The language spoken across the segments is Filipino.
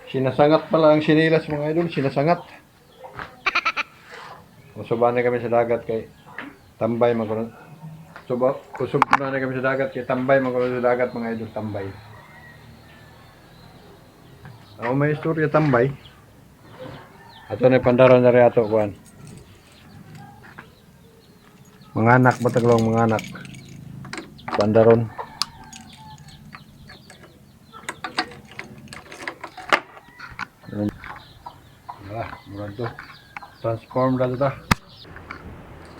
Sinasangat pala ang sinilas mga idol, sinasangat. Usuban na kami sa dagat kay tambay magkaroon. Usub na kami sa dagat kay tambay magkaroon sa dagat mga idol, tambay. Ako may istorya tambay. Ato na pandaron na rin ato kuan. Mga anak mataglong mga anak. Pandaron. Murad to. Transform na ito.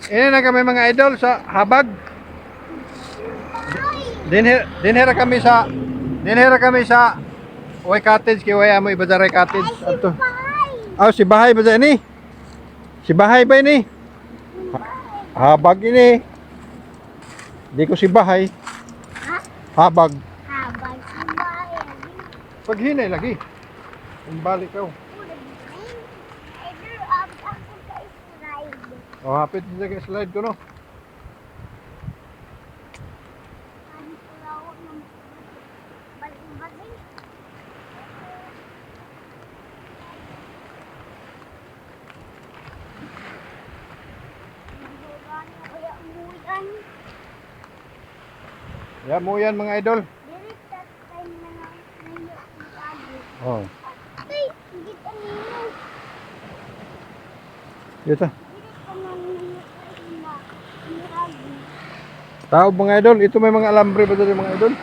Ini na kami mga idol sa Habag. Dinhera kami sa Uy Cottage kay Uy Amoy Bazaray Cottage. Ato. Oh, si Bahay ba ini? Si Bahay ba ini? Habag ini. Di ko si Bahay. Habag. Habang si Bahay. Pag hinay lagi. Kung balik ka. Oh, hapit sa slide ko no. Ya mo yan mga idol. Oh. Dito. Tao mga idol, ito may mga alambre ba dito mga idol?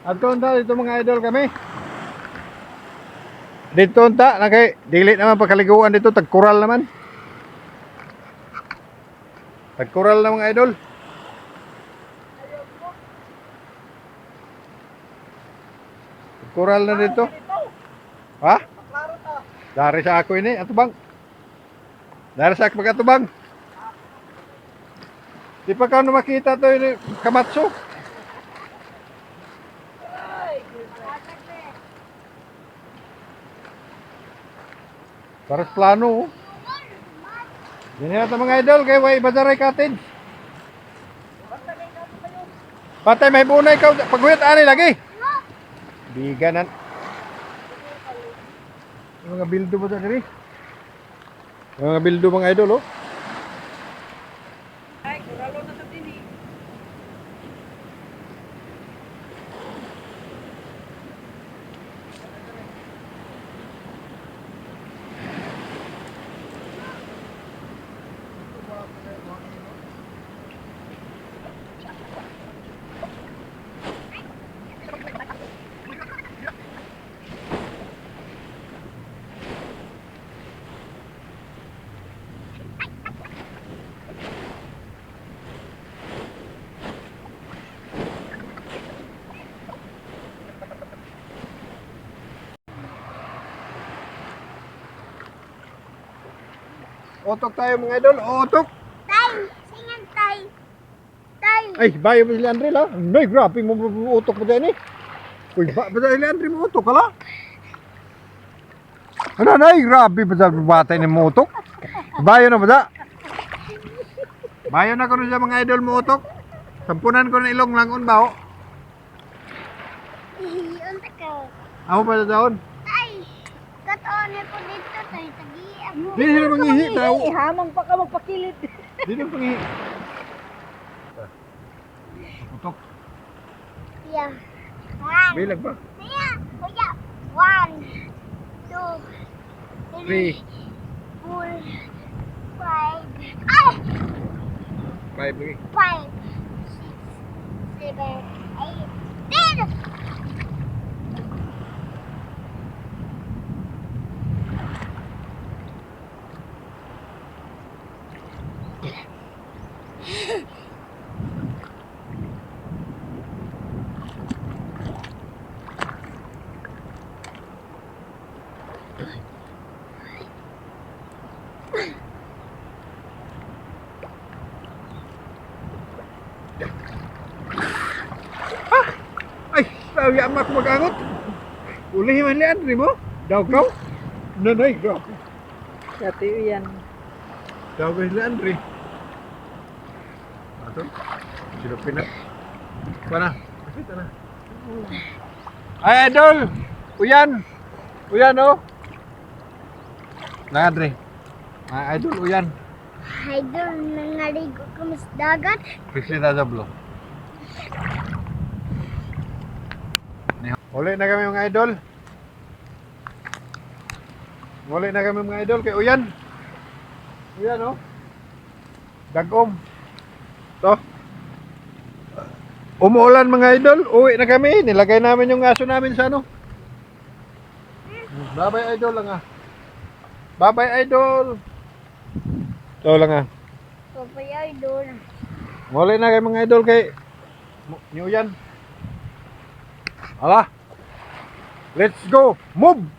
Adto dito mga idol kami. Dito unta na kay dili naman pagkaliguan dito tagkural naman. Tagkural na mga idol. Tagkural na dito. Ha? Dari sa ako ini atubang. Dari sa ako atubang. Di pa ka makita to ini Kamatsu. Paras plano. Yan yata mga idol kay Way Bazaray Cottage. Patay may bunay ka paguyot ani lagi. Biganan. Mga bildo ba diri? Mga bildo mga idol oh. Ay, kuralo na sa tini. Otok tayo mga idol, otok. Tay, singan tay. Tay. Ay, bayo ba si Leandre la? Ay, grabe mo utok mo din eh. Uy, ba si Leandre mo utok ka la? Ano na, ay, grabe ba sa batay ni mo utok? Bayo na ba sa? Bayo na ko na siya mga idol mo utok. Sampunan ko na ilong langon ba oh? Unta ka. Ako pa sa daon. Tay. Katoon ko dito tay tagi ako. Di sila mangihi tao. Hamang pa ka magpakilit. Di sila mangihi. Utok. Yeah. One. Bilag ba? Yeah. Kuya. 1, 2, 3, 4, 5. Ay! 5 lagi. 5, 6, 7, 8, 10. Ay, sabi ako mag-angot. Ulihin man Leandre mo? Daw ka? Nanay, grabe. Dati yan. Daw ka Leandre. Ato? Sino pinat? Pana? Kita na. Ay, idol! Uyan! Uyan, oh! Leandre. Ay, idol, uyan. Idol, nangaligo kami sa dagat. Pisita sa blo. Uli na kami mga idol. Uli na kami mga idol kay Uyan. Uyan, oh. Dagom. To. Umuulan mga idol. Uwi na kami. Nilagay namin yung aso namin sa ano. Bye-bye idol lang ah. Bye-bye idol. Ito lang ah. Papay idol. Uli na kami mga idol kay ni Uyan. Ala. Let's go. Move.